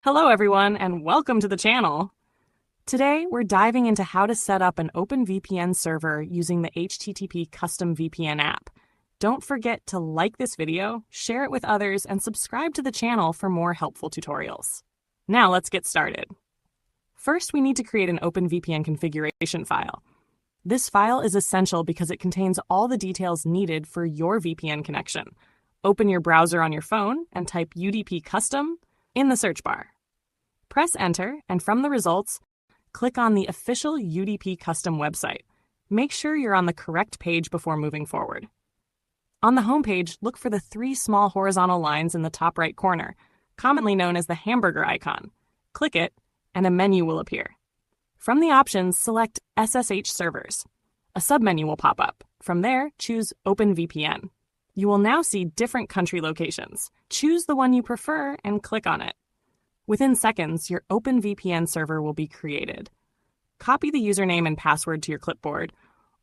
Hello everyone and welcome to the channel. Today we're diving into how to set up an OpenVPN server using the HTTP Custom VPN app. Don't forget to like this video, share it with others, and subscribe to the channel for more helpful tutorials. Now let's get started. First, we need to create an OpenVPN configuration file. This file is essential because it contains all the details needed for your VPN connection. Open your browser on your phone and type UDP Custom in the search bar. Press Enter, and from the results, click on the official UDP Custom website. Make sure you're on the correct page before moving forward. On the home page, look for the three small horizontal lines in the top right corner, commonly known as the hamburger icon. Click it, and a menu will appear. From the options, select SSH servers. A submenu will pop up. From there, choose OpenVPN. You will now see different country locations. Choose the one you prefer and click on it. Within seconds, your OpenVPN server will be created. Copy the username and password to your clipboard,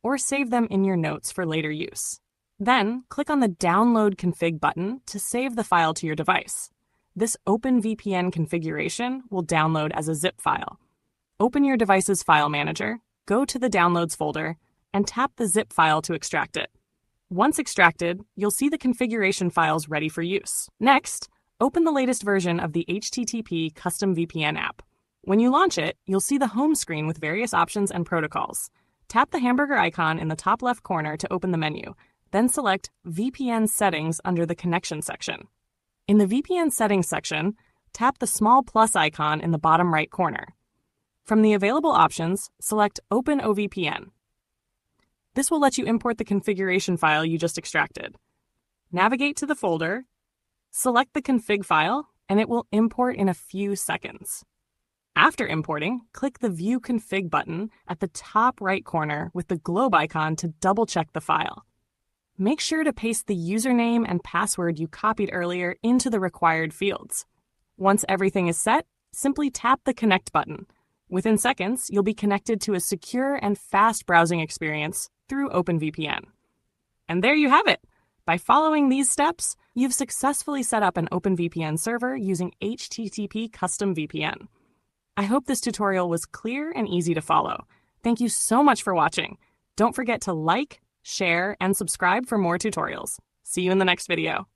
or save them in your notes for later use. Then, click on the Download Config button to save the file to your device. This OpenVPN configuration will download as a zip file. Open your device's file manager, go to the Downloads folder, and tap the zip file to extract it. Once extracted, you'll see the configuration files ready for use. Next, open the latest version of the HTTP Custom VPN app. When you launch it, you'll see the home screen with various options and protocols. Tap the hamburger icon in the top left corner to open the menu, then select VPN Settings under the Connection section. In the VPN Settings section, tap the small plus icon in the bottom right corner. From the available options, select Open OVPN. This will let you import the configuration file you just extracted. Navigate to the folder, select the config file, and it will import in a few seconds. After importing, click the View Config button at the top right corner with the globe icon to double-check the file. Make sure to paste the username and password you copied earlier into the required fields. Once everything is set, simply tap the Connect button. Within seconds, you'll be connected to a secure and fast browsing experience through OpenVPN. And there you have it! By following these steps, you've successfully set up an OpenVPN server using HTTP Custom VPN. I hope this tutorial was clear and easy to follow. Thank you so much for watching. Don't forget to like, share, and subscribe for more tutorials. See you in the next video.